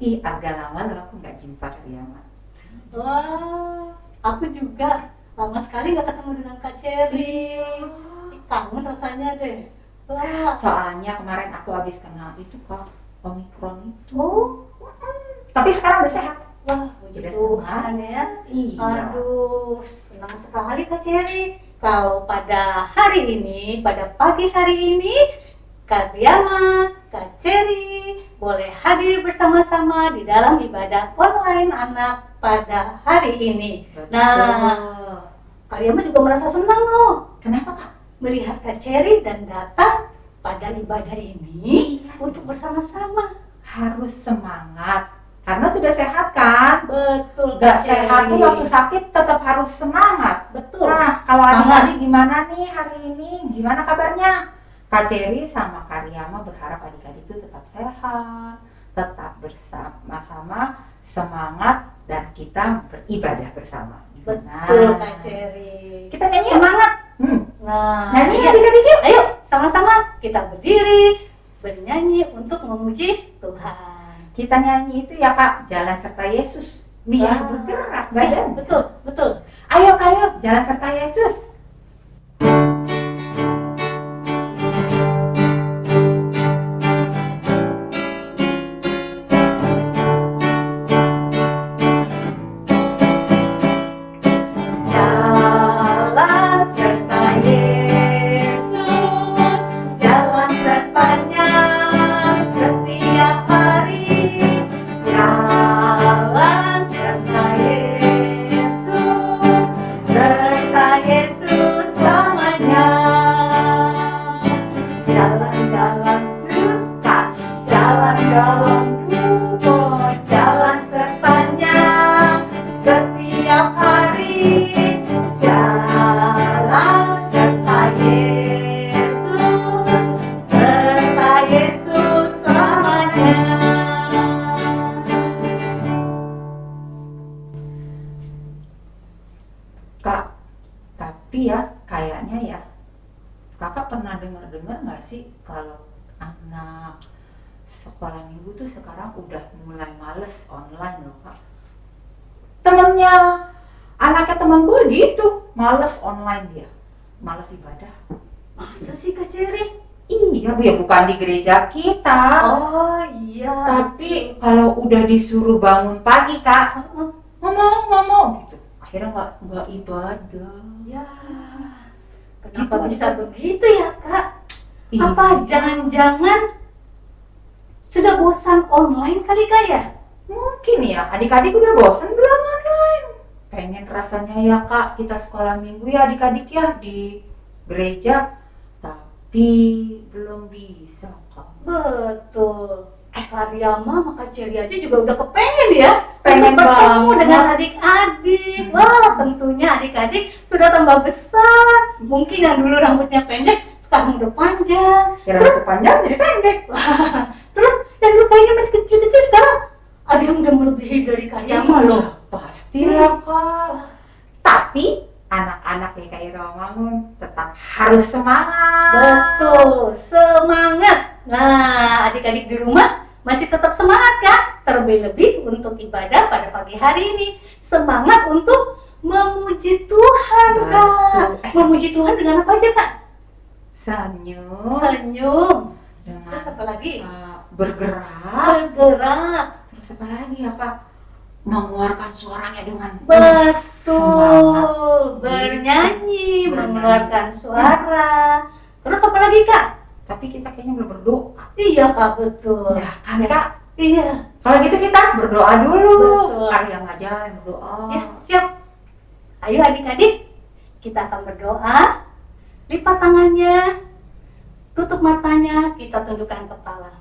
Ih, udah lama loh aku nggak jumpa Kariyama. Wah, aku juga lama sekali nggak ketemu dengan Kak Cherry. Kangen rasanya deh. Wah, Soalnya kemarin aku habis kena itu Kak, Omikron itu. oh, Tapi sekarang udah sehat. wah, puji Udah Tuhan ya. Iya. Aduh, senang sekali Kak Cherry. Kalau pada hari ini, pada pagi hari ini, Kak Riyama, Kak Cherry boleh hadir bersama-sama di dalam ibadah online anak pada hari ini. Nah, Kak Riyama juga merasa senang loh Kenapa Kak? melihat Kak Cherry dan datang pada ibadah ini untuk bersama-sama. Harus semangat karena sudah sehat kan. Betul, Gak Kak sehat tuh Cherry. waktu sakit tetap harus semangat. Betul. Nah, kalau Semangat. adik-adik gimana nih hari ini? Gimana kabarnya? Kak Cherry sama Kariyama berharap adik-adik itu tetap sehat, tetap bersama-sama, semangat, dan kita beribadah bersama. Betul, Kak Cherry. Kita nyanyi yuk. Semangat. Nah, Nah, nyanyi iya. adik-adik yuk. Ayo sama-sama kita berdiri bernyanyi untuk memuji Tuhan. Kita nyanyi itu ya Kak, Jalan Serta Yesus. Biar bergerak badan. Betul, betul. Ayo Kak, yuk, Jalan Serta Yesus. Jalan serta Yesus, jalan sertanya setiap hari. Jalan serta Yesus selamanya. Jalan-jalan suka, jalan dalam duka, jalan sertanya setiap hari. Jalan serta Yesus selamanya. Kak, tapi ya kayaknya ya Kakak pernah dengar-dengar nggak sih kalau anak sekolah minggu tuh sekarang udah mulai males online loh Kak. Anaknya temanku gitu, males online dia, males ibadah. Masa sih Kak Cherry? Iya, ya bukan di gereja kita. Oh iya. Tapi kalau udah disuruh bangun pagi Kak, nggak mau gitu. Akhirnya nggak ibadah. Ya, kenapa Gitu, bisa Kak. begitu ya Kak? Iya. Apa jangan-jangan sudah bosan online kali Kak ya? Mungkin ya, adik-adik udah bosen belum online? Pengen rasanya ya Kak, kita sekolah minggu ya adik-adik ya di gereja. Tapi belum bisa Kak. Betul. Kak Riyama sama Kak Cherry aja juga udah kepengen ya Pengen untuk bertemu banget. dengan adik-adik. Wah, tentunya adik-adik sudah tambah besar. Mungkin yang dulu rambutnya pendek, sekarang udah panjang. Kira sepanjang jadi pendek. Terus yang dulu kayaknya masih kecil-kecil sekarang ada yang udah melebihi dari Kak Riyama loh. Pasti ya Kak. Tapi anak-anak kayak Kak Irawangun tetap harus semangat. Betul, semangat. Nah, adik-adik di rumah masih tetap semangat Kak? Terlebih-lebih untuk ibadah pada pagi hari ini. Semangat untuk memuji Tuhan Kak. Betul. Memuji Tuhan dengan apa aja Kak? Senyum. Senyum. Dengan Terus apa lagi? bergerak. Bergerak. Terus apa lagi ya Kak? Mengeluarkan suaranya dengan Betul. Bernyanyi, mengeluarkan suara. Terus apa lagi Kak? Tapi kita kayaknya belum berdoa. Iya Kak, betul. Ya kan Kak? Iya. Kalau gitu kita berdoa dulu. Betul. Kalian aja yang berdoa. Ya, siap. Ayo adik-adik, kita akan berdoa. Lipat tangannya, tutup matanya, kita tundukkan kepala.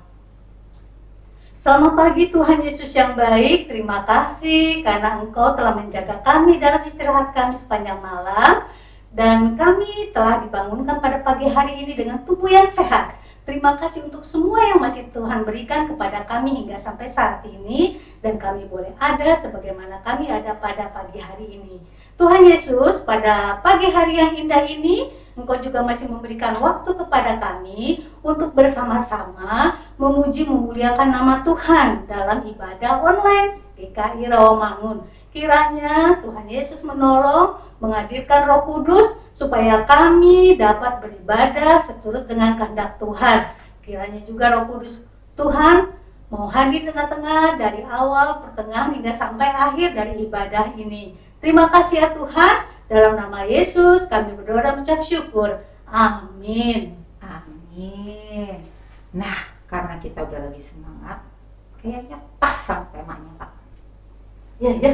Selamat pagi Tuhan Yesus yang baik, terima kasih karena Engkau telah menjaga kami dalam istirahat kami sepanjang malam. Dan kami telah dibangunkan pada pagi hari ini dengan tubuh yang sehat. Terima kasih untuk semua yang masih Tuhan berikan kepada kami hingga sampai saat ini. Dan kami boleh ada sebagaimana kami ada pada pagi hari ini. Tuhan Yesus, pada pagi hari yang indah ini, Engkau juga masih memberikan waktu kepada kami untuk bersama-sama memuji memuliakan nama Tuhan dalam ibadah online GKI Rawamangun. Kiranya Tuhan Yesus menolong, menghadirkan Roh Kudus supaya kami dapat beribadah seturut dengan kehendak Tuhan. Kiranya juga Roh Kudus Tuhan mau hadir di tengah-tengah dari awal, pertengahan hingga sampai akhir dari ibadah ini. Terima kasih ya Tuhan. Dalam nama Yesus kami berdoa dan mengucap syukur. Amin. Amin. Nah, karena kita udah lagi semangat, kayaknya pas sama temanya, Kak. Ya, ya.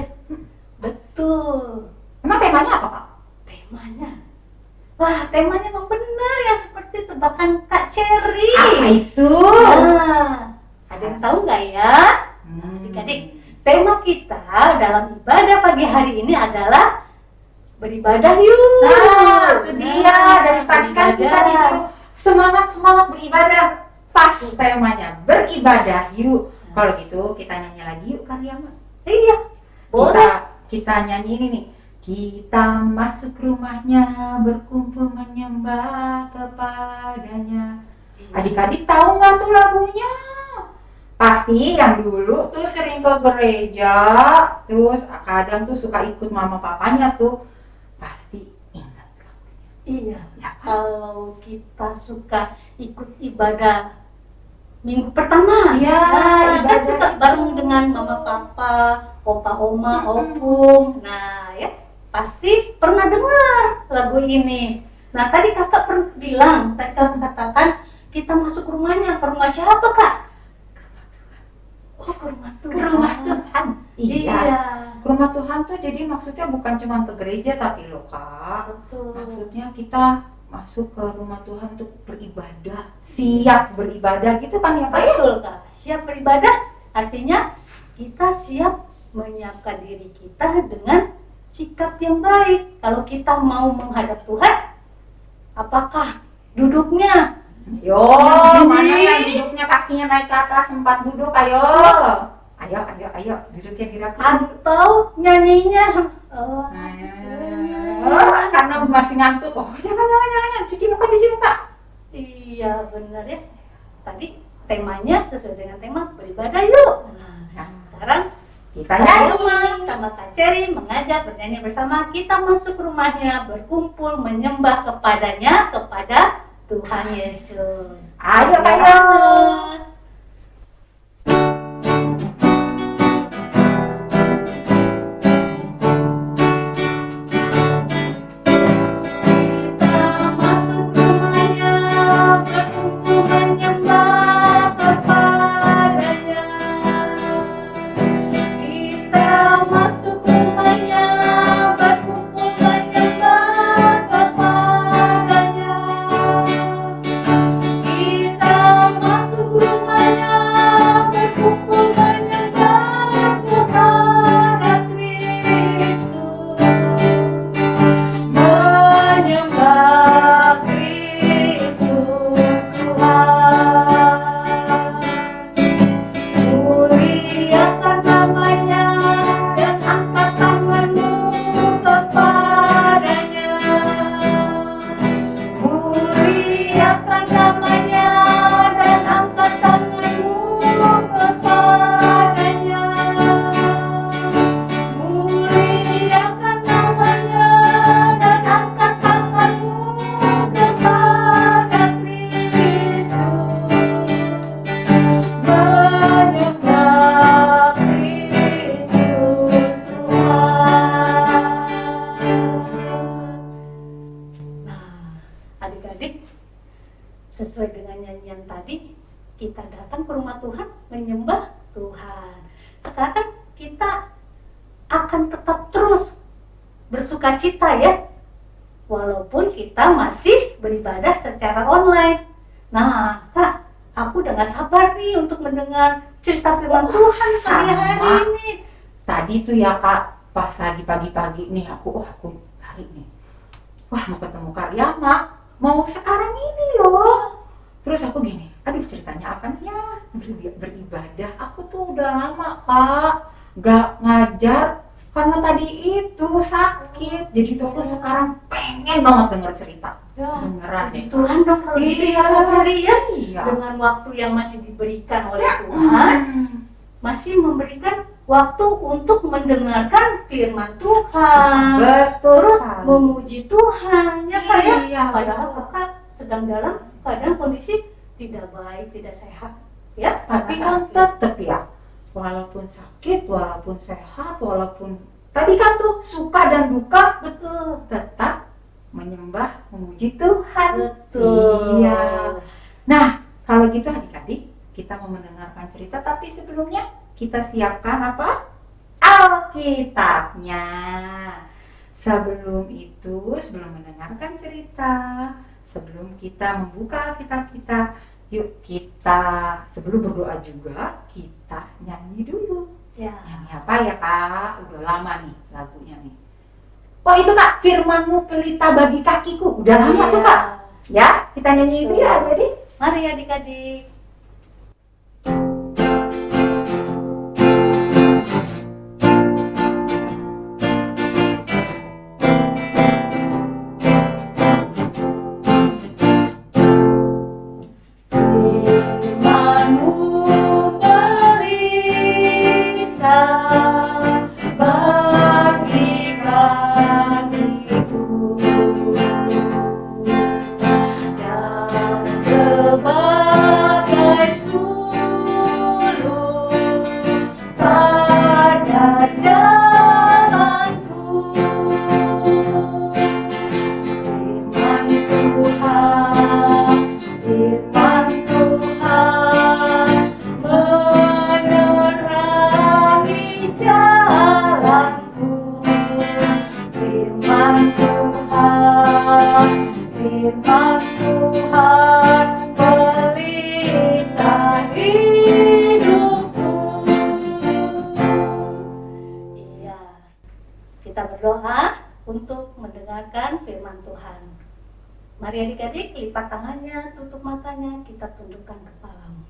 Betul. Emang temanya apa, Kak? Temanya. Wah, temanya memang benar yang seperti tebakan Kak Cherry. Apa itu? Nah, ada yang tahu nggak ya? Adik-adik, tema kita dalam ibadah pagi hari ini adalah beribadah yuk. Nah, itu dia. Dari tadi kan kita disuruh semangat beribadah. Pas temanya, beribadah yuk. Kalau gitu kita nyanyi lagi yuk Karyama. Iya, boleh. Kita nyanyi ini nih. Kita masuk rumahnya, berkumpul menyembah kepadanya. Adik-adik tahu nggak tuh lagunya? Pasti yang dulu tuh sering ke gereja, terus kadang tuh suka ikut mama papanya tuh. Pasti ingat lagunya. Iya, Ya kan? kalau kita suka ikut ibadah minggu pertama, Iya, kan ibadah suka itu. bareng dengan mama papa, opa oma, opung. Nah ya, pasti pernah dengar lagu ini. Nah tadi kakak bilang, tadi kakak katakan kita masuk rumahnya, ke rumah siapa kak? Oh, ke rumah Tuhan. Ke rumah Tuhan. Iya. Ke rumah Tuhan tuh jadi maksudnya bukan cuma ke gereja tapi loh Kak. Betul. Maksudnya kita masuk ke rumah Tuhan untuk beribadah, siap beribadah gitu kan ya Kak ya? Betul kak. Siap beribadah artinya kita siap menyiapkan diri kita dengan sikap yang baik. Kalau kita mau menghadap Tuhan, apakah duduknya? Yo, mana yang duduknya kakinya naik ke atas, sempat duduk, ayo. Ayo, duduknya di rapi. Atau nyanyinya? Oh, Karena masih ngantuk. Oh, jangan. Cuci muka. iya benar ya. Tadi temanya sesuai dengan tema beribadah yuk. Nah, sekarang Kita Kak nyanyi. Yama sama Kak Cherry mengajak bernyanyi bersama. Kita masuk rumahnya, berkumpul menyembah kepadanya, kepada Tuhan Yesus. Ayo. Kita masuk rumahnya, berkumpul menyembah kepadanya. Kita masuk rumahnya, berkumpul menyembah kepadanya. Kita masuk rumahnya, berkumpul menyembah kepada Kristus. Menyembah Kristus Tuhan. Muliakan namanya dan angkat tanganmu kepadanya. Muliakan namanya dan angkat tanganmu kepadanya. Muliakan namanya dan angkat tanganmu kepada Kristus. Menyembah Kristus Tuhan. Nah, adik-adik, sesuai dengan nyanyian tadi, kita datang ke rumah Tuhan menyembah Tuhan. Sekarang kita akan tetap terus bersuka cita ya, walaupun kita masih beribadah secara online. Nah, Kak, aku udah gak sabar nih untuk mendengar cerita firman Tuhan pagi hari sama. ini. Tadi tuh ya Kak, pas lagi pagi-pagi nih aku hari nih. Wah, mau ketemu Karyama, mau sekarang ini loh. Terus aku gini, aduh ceritanya apa nih ya? Beribadah, aku tuh udah lama Kak gak ngajar karena tadi itu sakit. sakit. Jadi tuh aku sekarang pengen banget denger cerita. Ya, Beneran puji deh. Tuhan dong kalau gitu ya Iya. Kak Ceri ya. Iya. Dengan waktu yang masih diberikan oleh Tuhan, masih memberikan waktu untuk mendengarkan firman Tuhan. Betul Terus sekali. memuji Tuhan ya Kak ya. Iya, Padahal betul. Kakak sedang dalam keadaan kondisi tidak baik, tidak sehat. Ya, Tapi karena kan sakit. tetap ya, walaupun sakit, walaupun sehat, walaupun tadi kan tuh suka dan duka, Betul. tetap menyembah, memuji Tuhan. Betul. Iya. Nah, kalau gitu adik-adik, kita mau mendengarkan cerita, tapi sebelumnya kita siapkan apa? Alkitabnya. Sebelum itu, sebelum mendengarkan cerita, sebelum kita membuka Alkitab kita, yuk kita sebelum berdoa juga, kita nyanyi dulu. Ya. Nyanyi apa ya Kak? Udah lama nih lagunya nih. Oh itu Kak, firman-Mu pelita bagi kakiku. Udah lama tuh Kak. Ya, kita nyanyi itu ya adik-adik. Mari adik-adik. Firman-Mu pelita bagi kakiku dan sebagai sulur pada jalanku. Firman Tuhan, firman Tuhan menerangi jalanku. Firman Tuhan, firman Tuhan pelita hidupku. Iya, kita berdoa untuk mendengarkan firman Tuhan. Mari adik-adik lipat tangannya, tutup matanya, kita tundukkan kepalamu.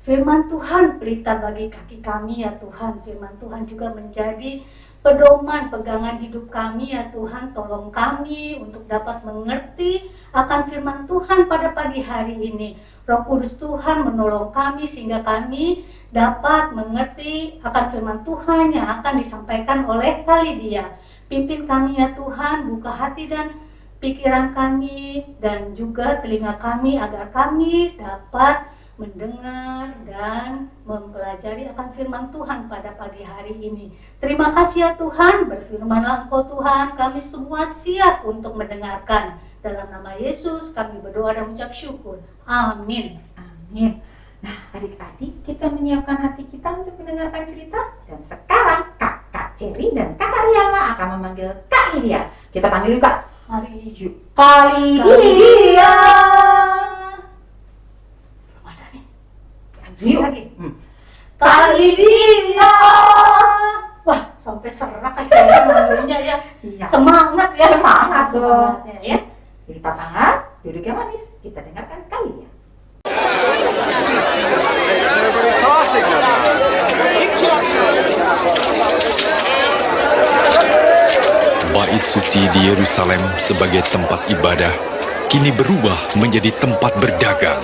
Firman Tuhan pelita bagi kaki kami ya Tuhan. Firman Tuhan juga menjadi pedoman pegangan hidup kami ya Tuhan. Tolong kami untuk dapat mengerti akan firman Tuhan pada pagi hari ini. Roh Kudus Tuhan menolong kami sehingga kami dapat mengerti akan firman Tuhan yang akan disampaikan oleh Kalidia. Pimpin kami ya Tuhan, buka hati dan pikiran kami dan juga telinga kami agar kami dapat mendengar dan mempelajari akan firman Tuhan pada pagi hari ini. Terima kasih ya Tuhan, berfirmanlah Engkau Tuhan, kami semua siap untuk mendengarkan. Dalam nama Yesus kami berdoa dan mengucap syukur. Amin. Amin. Nah adik-adik, kita menyiapkan hati kita untuk mendengarkan cerita. Dan sekarang Kakak Ceri dan Kakak Riama akan memanggil Kak Lydia. Kita panggil yuk Kak. Mari. Yuk. Kak Lydia. Mana nih? Yuk. Lagi. Kak Lydia. Wah, sampai serak aja ya manggilnya ya. Iya. Semangat ya. Semangat dong. Semangatnya ya. Lipat tangan, duduk yang manis. Kita dengarkan Kak Lydia. Bait suci di Yerusalem sebagai tempat ibadah kini berubah menjadi tempat berdagang.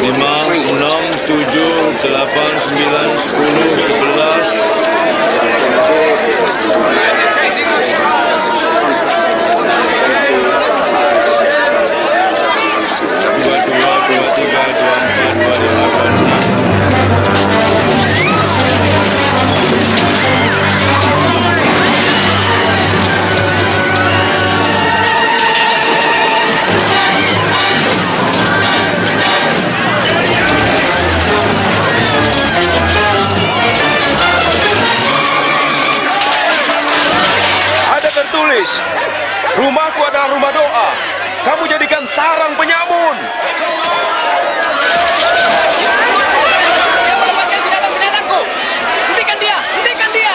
Lima, enam, tujuh, delapan, sembilan, 10, 11, 12, 13. Ada tertulis, rumahku adalah rumah doa. Kamu jadikan sarang penyamun. Dia melepaskan binatang-binatangku. Hentikan dia! Hentikan dia!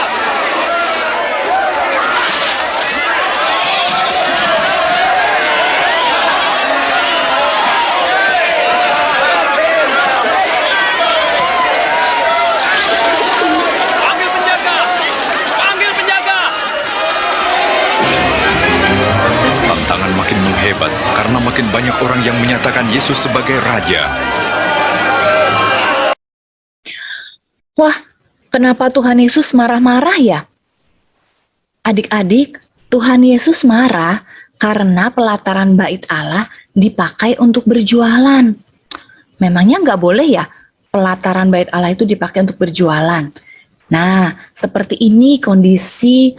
semakin banyak orang yang menyatakan Yesus sebagai Raja. Wah, kenapa Tuhan Yesus marah-marah ya? Adik-adik, Tuhan Yesus marah karena pelataran bait Allah dipakai untuk berjualan. Memangnya nggak boleh ya pelataran bait Allah itu dipakai untuk berjualan? Nah, seperti ini kondisi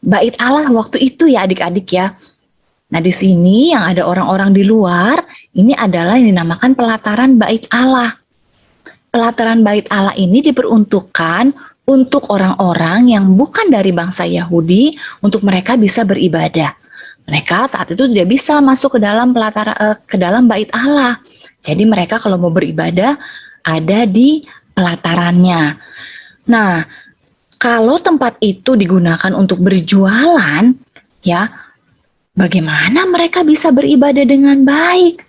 bait Allah waktu itu ya adik-adik ya. Nah, di sini yang ada orang-orang di luar, ini adalah yang dinamakan pelataran bait Allah. Pelataran bait Allah ini diperuntukkan untuk orang-orang yang bukan dari bangsa Yahudi untuk mereka bisa beribadah. Mereka saat itu tidak bisa masuk ke dalam ke dalam bait Allah. Jadi mereka kalau mau beribadah ada di pelatarannya. Nah, kalau tempat itu digunakan untuk berjualan, ya, bagaimana mereka bisa beribadah dengan baik?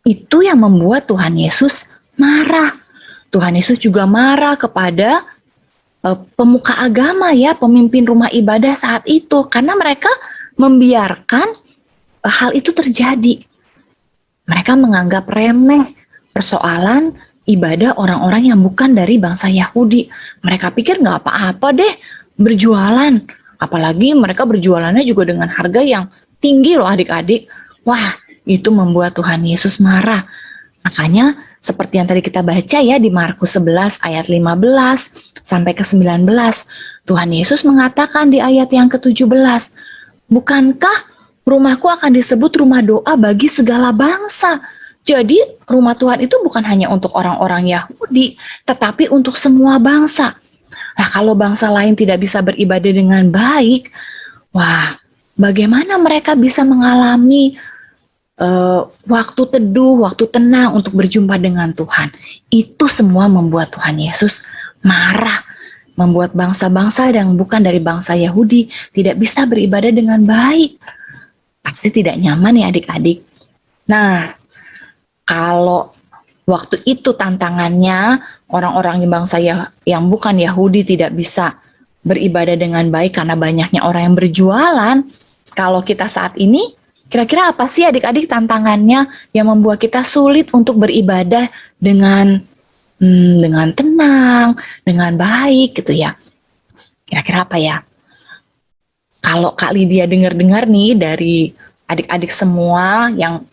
Itu yang membuat Tuhan Yesus marah. Tuhan Yesus juga marah kepada pemuka agama ya, pemimpin rumah ibadah saat itu, karena mereka membiarkan hal itu terjadi. Mereka menganggap remeh persoalan ibadah orang-orang yang bukan dari bangsa Yahudi. Mereka pikir nggak apa-apa deh berjualan. Apalagi mereka berjualannya juga dengan harga yang tinggi loh adik-adik. Wah, itu membuat Tuhan Yesus marah. Makanya seperti yang tadi kita baca ya di Markus 11 ayat 15 sampai ke 19. Tuhan Yesus mengatakan di ayat yang ke-17, "Bukankah rumahku akan disebut rumah doa bagi segala bangsa?" Jadi rumah Tuhan itu bukan hanya untuk orang-orang Yahudi, tetapi untuk semua bangsa. Nah, kalau bangsa lain tidak bisa beribadah dengan baik, wah, bagaimana mereka bisa mengalami waktu teduh, waktu tenang untuk berjumpa dengan Tuhan? Itu semua membuat Tuhan Yesus marah, membuat bangsa-bangsa yang bukan dari bangsa Yahudi tidak bisa beribadah dengan baik. Pasti tidak nyaman ya adik-adik. Nah, kalau waktu itu tantangannya orang-orang bangsa yang bukan Yahudi tidak bisa beribadah dengan baik karena banyaknya orang yang berjualan. Kalau kita saat ini, kira-kira apa sih adik-adik tantangannya yang membuat kita sulit untuk beribadah dengan tenang, dengan baik gitu ya? Kira-kira apa ya? Kalau Kak Lydia dengar-dengar nih dari adik-adik semua yang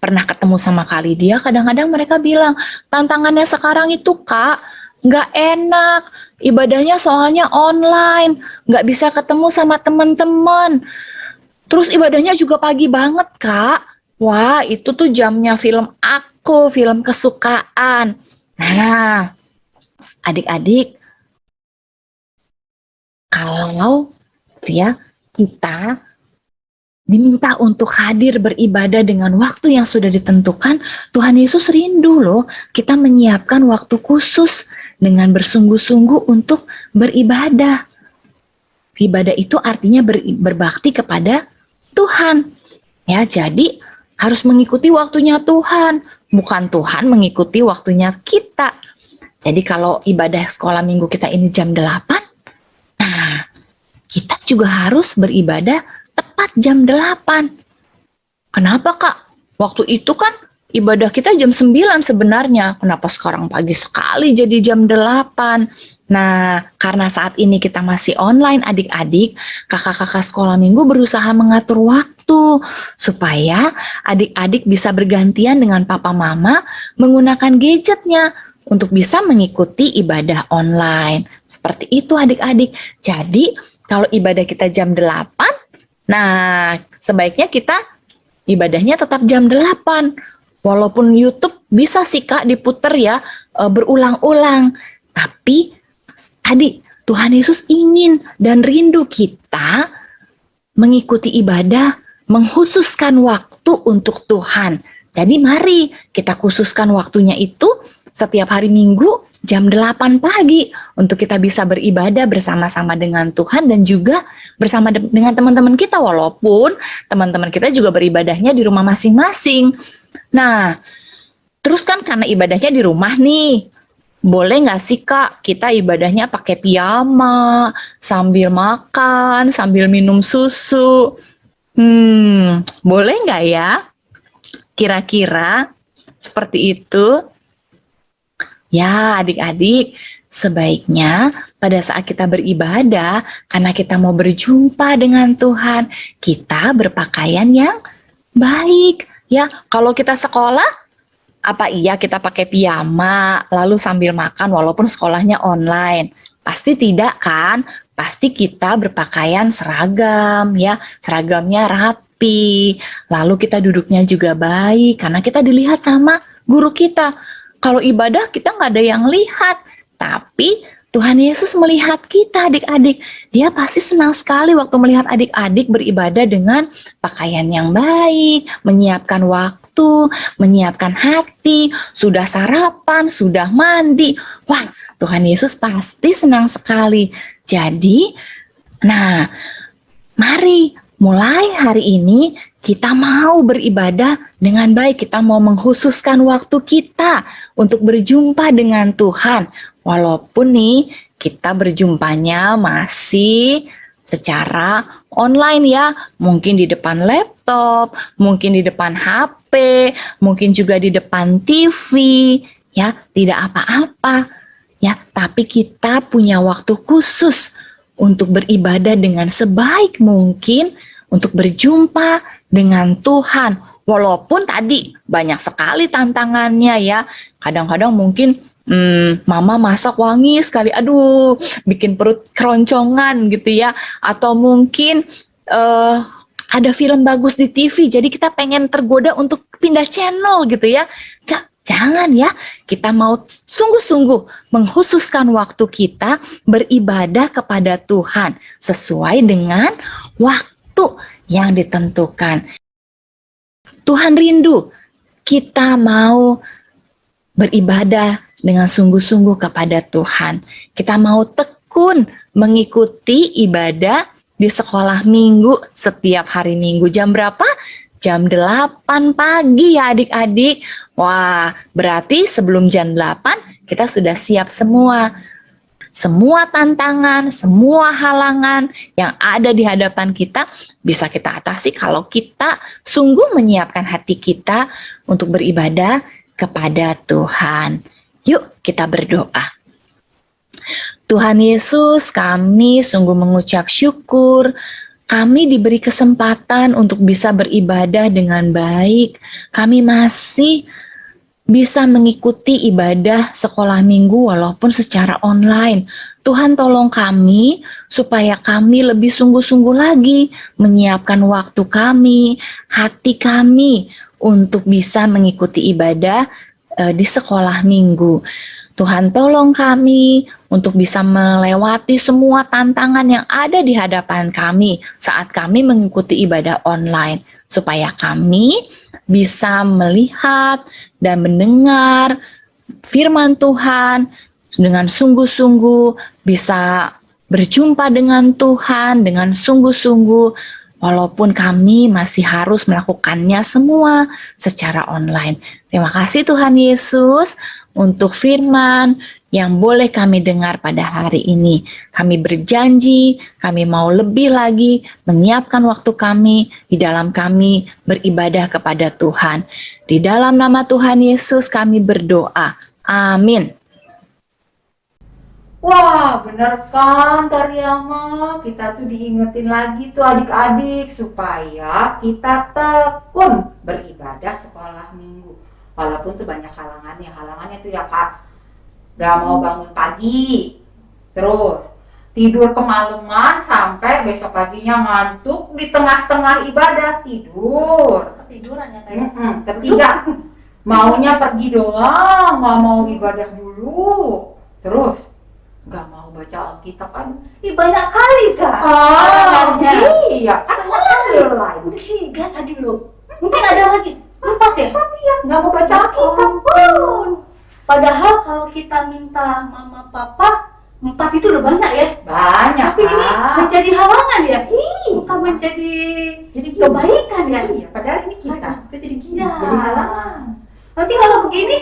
pernah ketemu sama Kak Lydia, kadang-kadang mereka bilang, tantangannya sekarang itu Kak, nggak enak, ibadahnya soalnya online, nggak bisa ketemu sama teman-teman. Terus ibadahnya juga pagi banget, Kak. Wah, itu tuh jamnya film aku, film kesukaan. Nah, adik-adik, kalau ya kita diminta untuk hadir beribadah dengan waktu yang sudah ditentukan, Tuhan Yesus rindu loh kita menyiapkan waktu khusus dengan bersungguh-sungguh untuk beribadah. Ibadah itu artinya berbakti kepada Tuhan. Ya, jadi harus mengikuti waktunya Tuhan, bukan Tuhan mengikuti waktunya kita. Jadi kalau ibadah sekolah minggu kita ini jam 8, nah, kita juga harus beribadah tepat jam 8. Kenapa, Kak? Waktu itu kan ibadah kita jam 9 sebenarnya. Kenapa sekarang pagi sekali jadi jam 8? Nah, karena saat ini kita masih online adik-adik, kakak-kakak sekolah minggu berusaha mengatur waktu supaya adik-adik bisa bergantian dengan papa mama menggunakan gadgetnya untuk bisa mengikuti ibadah online. Seperti itu adik-adik. Jadi, kalau ibadah kita jam 8, nah sebaiknya kita ibadahnya tetap jam 8. Walaupun YouTube bisa sih Kak diputer ya berulang-ulang. Tapi tadi Tuhan Yesus ingin dan rindu kita mengikuti ibadah, mengkhususkan waktu untuk Tuhan. Jadi mari kita khususkan waktunya itu setiap hari Minggu jam 8 pagi untuk kita bisa beribadah bersama-sama dengan Tuhan dan juga bersama dengan teman-teman kita, walaupun teman-teman kita juga beribadahnya di rumah masing-masing. Nah, terus kan karena ibadahnya di rumah nih, boleh nggak sih Kak kita ibadahnya pakai piyama, sambil makan, sambil minum susu? Boleh nggak ya? Kira-kira seperti itu? Ya, adik-adik, sebaiknya pada saat kita beribadah, karena kita mau berjumpa dengan Tuhan, kita berpakaian yang baik. Ya, kalau kita sekolah, apa iya kita pakai piyama lalu sambil makan walaupun sekolahnya online? Pasti tidak kan? Pasti kita berpakaian seragam ya, seragamnya rapi. Lalu kita duduknya juga baik karena kita dilihat sama guru kita. Kalau ibadah kita nggak ada yang lihat, tapi Tuhan Yesus melihat kita adik-adik. Dia pasti senang sekali waktu melihat adik-adik beribadah dengan pakaian yang baik, menyiapkan waktu, menyiapkan hati, sudah sarapan, sudah mandi. Wah, Tuhan Yesus pasti senang sekali. Jadi, nah, mari mulai hari ini kita mau beribadah dengan baik. Kita mau mengkhususkan waktu kita untuk berjumpa dengan Tuhan. Walaupun nih kita berjumpanya masih secara online ya. Mungkin di depan laptop, mungkin di depan HP, mungkin juga di depan TV. Ya, tidak apa-apa. Ya, tapi kita punya waktu khusus untuk beribadah dengan sebaik mungkin untuk berjumpa dengan Tuhan. Walaupun tadi banyak sekali tantangannya ya. Kadang-kadang mungkin mama masak wangi sekali, aduh bikin perut keroncongan gitu ya. Atau mungkin ada film bagus di TV, jadi kita pengen tergoda untuk pindah channel gitu ya. Jangan ya, kita mau sungguh-sungguh mengkhususkan waktu kita beribadah kepada Tuhan sesuai dengan waktu yang ditentukan. Tuhan rindu kita mau beribadah dengan sungguh-sungguh kepada Tuhan. Kita mau tekun mengikuti ibadah di sekolah minggu setiap hari Minggu. Jam berapa? Jam 8 pagi ya adik-adik. Wah, berarti sebelum jam 8 kita sudah siap semua. Semua tantangan, semua halangan yang ada di hadapan kita bisa kita atasi kalau kita sungguh menyiapkan hati kita untuk beribadah kepada Tuhan. Yuk kita berdoa. Tuhan Yesus, kami sungguh mengucap syukur. Kami diberi kesempatan untuk bisa beribadah dengan baik. Kami masih bisa mengikuti ibadah sekolah minggu walaupun secara online. Tuhan tolong kami supaya kami lebih sungguh-sungguh lagi menyiapkan waktu kami, hati kami untuk bisa mengikuti ibadah di sekolah minggu. Tuhan tolong kami untuk bisa melewati semua tantangan yang ada di hadapan kami saat kami mengikuti ibadah online. Supaya kami bisa melihat dan mendengar firman Tuhan dengan sungguh-sungguh, bisa berjumpa dengan Tuhan dengan sungguh-sungguh, walaupun kami masih harus melakukannya semua secara online. Terima kasih Tuhan Yesus untuk firman yang boleh kami dengar pada hari ini. Kami berjanji, kami mau lebih lagi menyiapkan waktu kami di dalam kami beribadah kepada Tuhan. Di dalam nama Tuhan Yesus kami berdoa. Amin. Wah, bener kan Karyama? Kita tuh diingetin lagi tuh adik-adik supaya kita tekun beribadah sekolah minggu. Walaupun tuh banyak halangannya. Halangannya tuh ya Kak, gak mau bangun pagi, terus tidur kemalaman sampai besok paginya ngantuk di tengah-tengah ibadah, tidur. Ketiduran ya kayak. Ketiga, maunya pergi doang, gak mau ibadah dulu. Terus gak mau baca Alkitab kan? Ih, banyak kali Kak. Iya, kan mulai. Udah 3 tadi loh. Mungkin ada lagi 4 ya? Iya, gak mau baca Alkitab pun. Padahal kalau kita minta mama papa 4 itu udah banyak ya. Banyak. Tapi ini menjadi halangan ya. Bukan menjadi jadi kebaikan ya. Iya, padahal ini kita. Itu jadi gini. Ya. Jadi halangan. Nanti kalau begini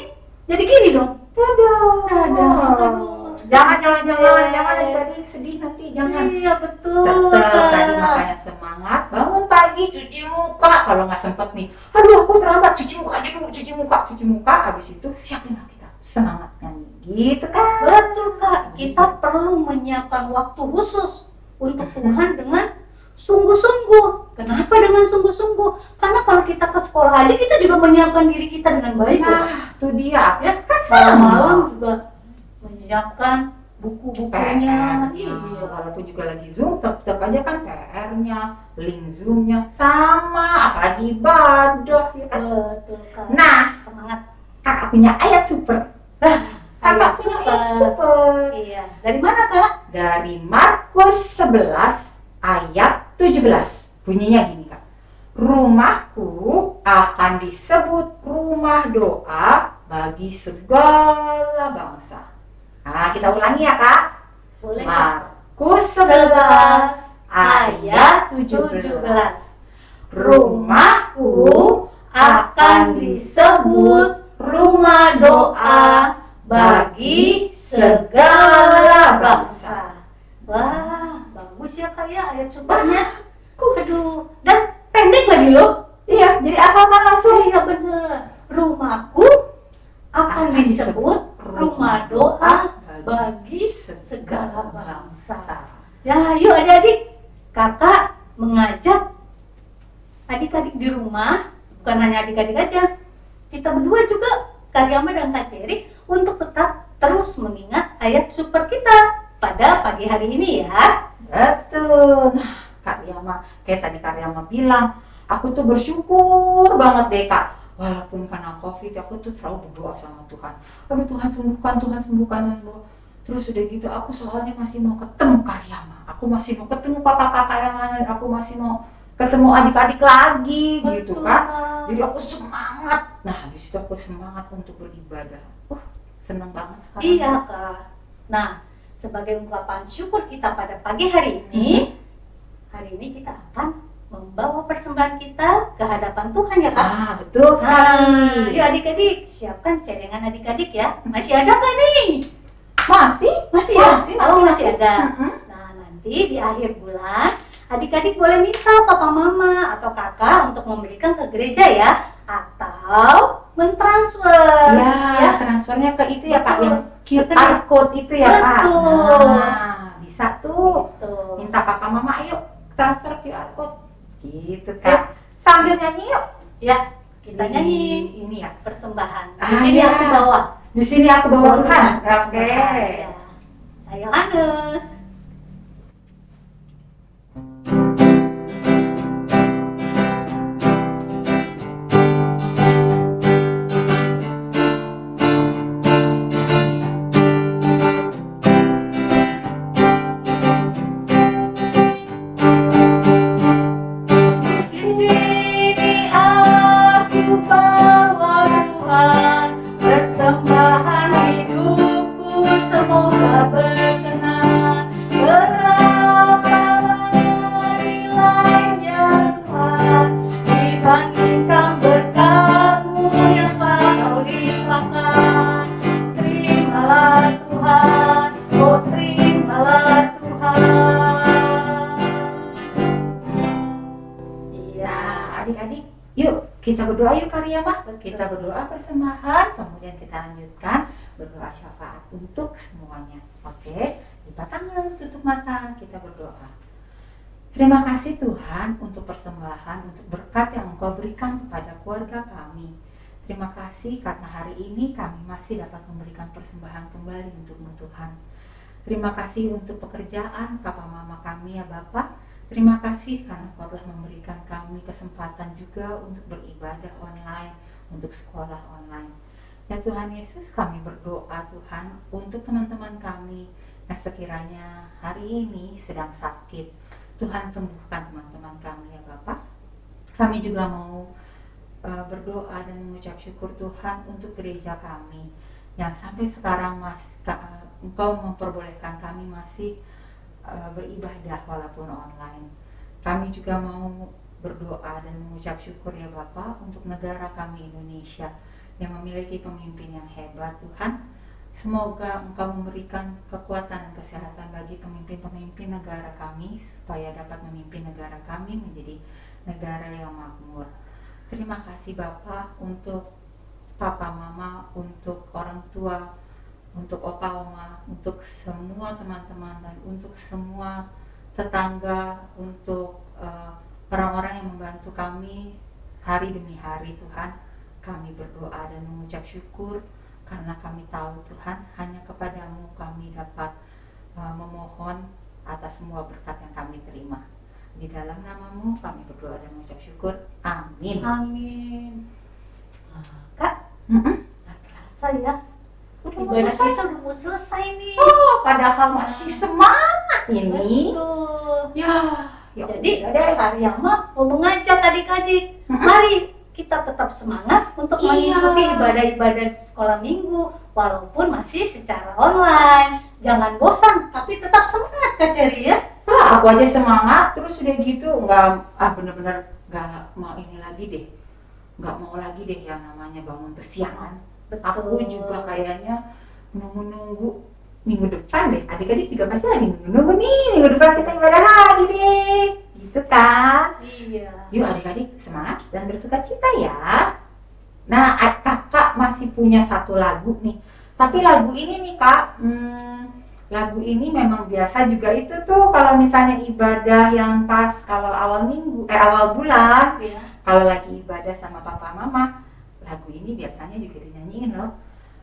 jadi gini dong. Dadah. Aduh, Jangan adik-adik sedih nanti, jangan. Iya betul. Tetap tadi Kak. makanya semangat, bangun pagi, cuci muka. Kalau nggak sempet nih, aduh aku terlambat, cuci muka aja dulu, cuci muka. Habis itu siapin lah kita semangat nyanyi, gitu kan? Betul Kak, kita perlu menyiapkan waktu khusus untuk Tuhan dengan sungguh-sungguh. Kenapa dengan sungguh-sungguh? Karena kalau kita ke sekolah aja kita juga menyiapkan diri kita dengan baik. Nah, itu dia. Ya kan Sama. malam juga menyiapkan buku-bukunya. PR-nya, walaupun juga lagi Zoom, tetap aja kan PR-nya, link Zoom-nya sama, apalagi ibadah, ya kan? Betul Kak. Nah, Semangat. kakak punya ayat super. Kakak punya ayat super. Iya. Dari mana Kak? Dari Markus 11 ayat 17. Bunyinya gini Kak. Rumahku akan disebut rumah doa bagi segala bangsa. Nah, kita ulangi ya Kak. Boleh Kak. Markus 11 ayat 17. Rumahku akan disebut rumah doa bagi segala bangsa. Wah, bagus ya Kak ya ayat supernya. Aduh, dan pendek lagi loh. Iya, jadi hafalkan langsung. Iya bener. Rumahku akan disebut rumah doa bagi segala bangsa. Ya, yuk adik-adik, kakak mengajak adik-adik di rumah, bukan hanya adik-adik aja, kita berdua juga, Kak Riyama dan Kak Ceri, untuk tetap terus mengingat ayat super kita pada pagi hari ini ya. Betul. Nah, Kak Riyama, kayak tadi Kak Riyama bilang, aku tuh bersyukur banget deh Kak. Walaupun karena COVID, aku tuh selalu berdoa sama Tuhan. Aduh Tuhan sembuhkan. Terus udah gitu, aku soalnya masih mau ketemu Kak Riyama. Aku masih mau ketemu kakak-kakak yang lain. Aku masih mau ketemu adik-adik lagi gitu Betul, kan. Kak. Jadi aku semangat. Nah, habis itu aku semangat untuk beribadah. Seneng banget sekarang. Iya Kak. Nah, sebagai ungkapan syukur kita pada pagi hari ini kita akan membawa persembahan kita ke hadapan Tuhan ya Kak. Ah, betul Nah, sekali. yuk adik-adik, siapkan celengan adik-adik ya. Masih ada nggak nih? Masih? Masih ya? Masih Masih ada. Mm-mm. Nah, nanti di akhir bulan, adik-adik boleh minta papa mama atau kakak untuk memberikan ke gereja ya. Atau mentransfer. Ya, transfernya ke itu ya Kak, Betul. yang QR code itu ya Kak. Betul. Nah, bisa tuh. Tuh. Minta papa mama ayo transfer QR code. Gitu Siap. Kak. Sambil nyanyi yuk. Ya, kita Di- nyanyi ini ya. persembahan. Di Ah, sini ya. aku bawa. Di sini aku bawa Tuhan. Oke. Persembahan, ya. Ayo Hanus. Di sini aku bawa Tuhan, persembahan hidupku semoga berkenan. Berapa nilainya Tuhan dibandingkan berkat-Mu yang telah Kau limpahkan. Terimalah Tuhan, oh terimalah Tuhan. Iya. Nah, adik-adik, yuk kita berdoa yuk Kak Riyama. Betul. Kita berdoa persembahan, kemudian kita lanjutkan berdoa syafaat untuk semuanya. Oke, lipat tangan, tutup mata, kita berdoa. Terima kasih Tuhan untuk persembahan, untuk berkat yang Engkau berikan kepada keluarga kami. Terima kasih karena hari ini kami masih dapat memberikan persembahan kembali untuk-Mu Tuhan. Terima kasih untuk pekerjaan Papa Mama kami ya Bapak. Terima kasih karena Engkau telah memberikan kami kesempatan juga untuk beribadah online, untuk sekolah online. Ya Tuhan Yesus, kami berdoa Tuhan untuk teman-teman kami yang sekiranya hari ini sedang sakit. Tuhan sembuhkan teman-teman kami ya Bapak. Kami juga mau berdoa dan mengucap syukur Tuhan untuk gereja kami yang sampai sekarang Engkau memperbolehkan kami masih beribadah walaupun online. Kami juga mau berdoa dan mengucap syukur ya Bapak untuk negara kami Indonesia yang memiliki pemimpin yang hebat Tuhan. Semoga Engkau memberikan kekuatan dan kesehatan bagi pemimpin-pemimpin negara kami supaya dapat memimpin negara kami menjadi negara yang makmur. Terima kasih Bapak untuk Papa Mama, untuk orang tua, untuk Opa Oma, untuk semua teman-teman dan untuk semua tetangga, untuk orang-orang yang membantu kami hari demi hari Tuhan. Kami berdoa dan mengucap syukur karena kami tahu Tuhan hanya kepadamu kami dapat memohon atas semua berkat yang kami terima. Di dalam namamu kami berdoa dan mengucap syukur. Amin. Amin. Kak, Mm-mm. nggak kerasa ya. Udah mau Ibadah selesai. kita udah mau selesai nih. Oh, padahal masih semangat ini. Betul. Ya Jadi udah deh. Karyama mau mengajak adik-adik, Mm-mm. mari kita tetap semangat untuk Iya. mengikuti ibadah-ibadah sekolah minggu walaupun masih secara online. Jangan bosan, tapi tetap semangat Kak Cherry ya. Wah, aku aja semangat terus udah gitu bener-bener nggak mau ini lagi deh, nggak mau lagi deh yang namanya bangun kesiangan. Aku juga kayaknya nunggu minggu depan deh, adik-adik juga pasti lagi nunggu nih minggu depan kita ibadah lagi deh, gitu kan? Iya. Yuk adik-adik semangat dan bersuka cita ya. Nah kakak masih punya satu lagu nih, tapi lagu ini nih kak, lagu ini memang biasa juga itu tuh kalau misalnya ibadah yang pas kalau awal bulan, Iya. kalau lagi ibadah sama papa mama, lagu ini biasanya juga dinyanyiin loh.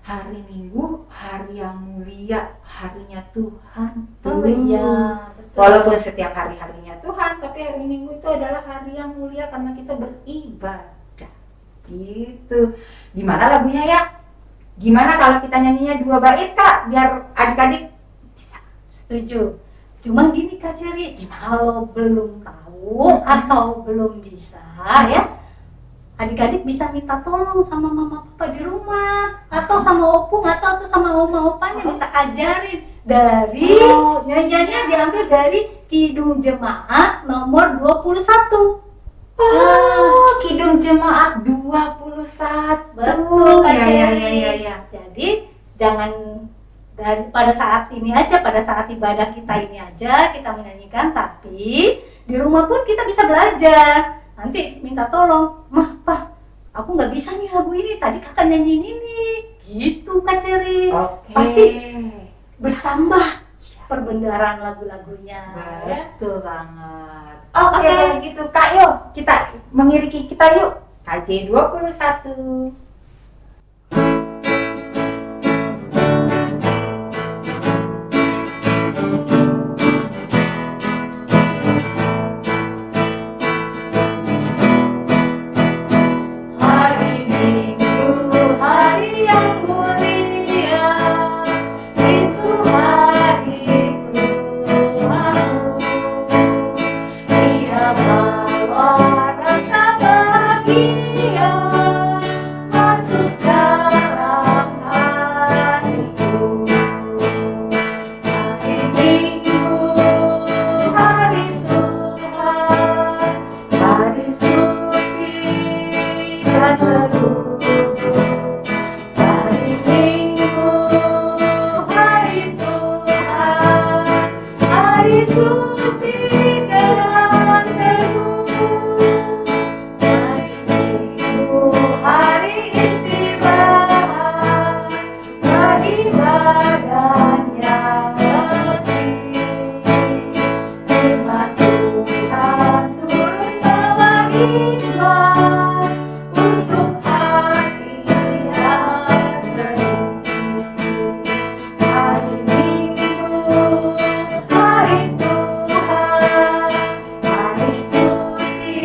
Hari Minggu, hari yang mulia, harinya Tuhan. Oh iya, betul. Walaupun setiap hari harinya Tuhan, tapi hari Minggu itu adalah hari yang mulia karena kita beribadah. Gitu. Gimana lagunya ya? Gimana kalau kita nyanyinya 2 bait kak? Biar adik-adik bisa. Setuju. Cuma gini Kak Cherry, kalau belum tahu atau belum bisa ya, adik-adik bisa minta tolong sama mama papa di rumah atau sama opung atau sama oma opanya minta ajarin dari nyanyiannya diambil dari Kidung Jemaat nomor 21. Oh, Kidung Jemaat 21. Betul Kak Ya, Cherry. ya. Jadi jangan pada saat ini aja, pada saat ibadah kita ini aja kita menyanyikan, tapi di rumah pun kita bisa belajar. Nanti minta tolong, mah, Pak, aku nggak bisa nih lagu ini, tadi kakak nyanyiin ini, gitu Kak Cherry. Oke. Pasti bertambah perbendaharaan lagu-lagunya. Ya. Betul banget. Oke, kalau gitu Kak, yuk kita mengiriki kita yuk. KJ 21. Hari Minggu, hari yang mulia, itu hari Tuhanmu. Dia bawa rasa bahagia masuk dalam hatiku. Hari Minggu, hari Tuhan, hari suci dan teduh. Hari Minggu, hari Tuhan, hari suci dan teduh. Hari Minggu, hari istirahat, beribadah yang letih. Firman Tuhan turun bawa iman untuk hati yang sedih. Hari Minggu, hari Tuhan, hari suci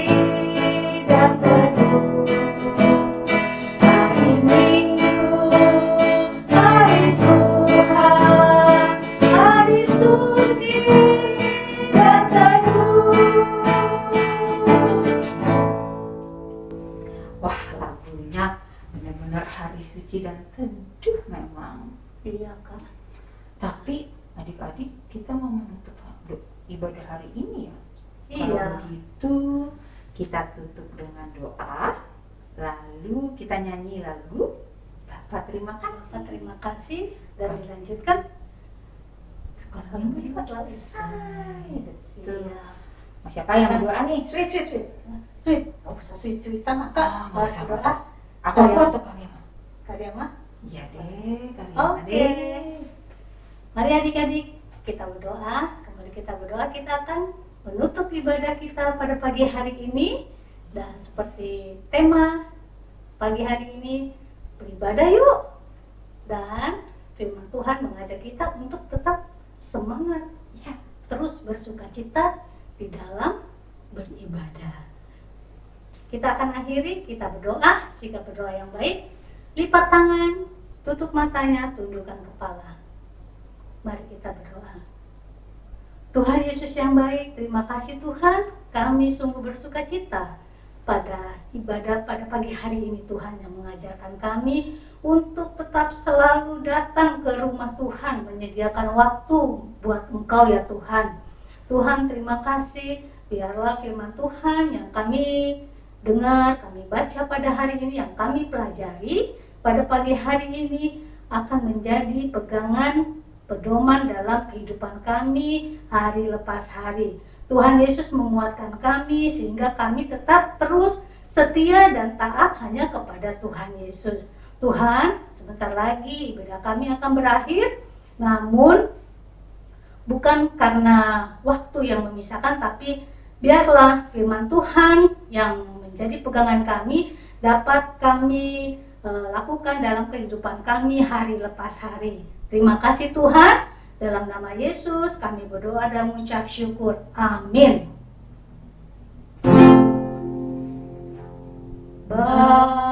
dan teduh. Hari Minggu, hari Tuhan, hari suci dan teduh. Wah, lagunya benar-benar hari suci dan teduh memang. Iya Kak. Tapi adik-adik kita mau menutup ibadah hari ini ya. Iya. Kalau begitu kita tutup dengan doa, lalu kita nyanyi lagu Bapak terima kasih. Terima kasih. lanjutkan. Sekolah minggu telah usai. Betul. Siap. Mau siapa yang berdoa nih? Sweet. Sweet, nggak usah sweet-sweetan, Kak. Nggak usah, Berdoa. nggak usah. Aku Karya. untuk kami. Karya mah. Iya deh, kali Oke. Mari adik-adik, kita berdoa. Kembali kita berdoa, kita akan menutup ibadah kita pada pagi hari ini. Dan seperti tema pagi hari ini, beribadah yuk. Dan firman Tuhan mengajak kita untuk tetap semangat, ya, terus bersukacita di dalam beribadah. Kita akan akhiri, kita berdoa, sikap berdoa yang baik, lipat tangan, tutup matanya, tundukkan kepala. Mari kita berdoa. Tuhan Yesus yang baik, terima kasih Tuhan, kami sungguh bersukacita pada ibadah pada pagi hari ini Tuhan, yang mengajarkan kami untuk tetap selalu datang ke rumah Tuhan, menyediakan waktu buat Engkau ya Tuhan. Tuhan, terima kasih, biarlah firman Tuhan yang kami dengar, kami baca pada hari ini, yang kami pelajari pada pagi hari ini akan menjadi pegangan, pedoman dalam kehidupan kami hari lepas hari. Tuhan Yesus menguatkan kami sehingga kami tetap terus setia dan taat hanya kepada Tuhan Yesus. Tuhan, sebentar lagi ibadah kami akan berakhir, namun bukan karena waktu yang memisahkan, tapi biarlah firman Tuhan yang menjadi pegangan kami dapat kami lakukan dalam kehidupan kami hari lepas hari. Terima kasih Tuhan, dalam nama Yesus kami berdoa dan mengucap syukur. Amin. Bye.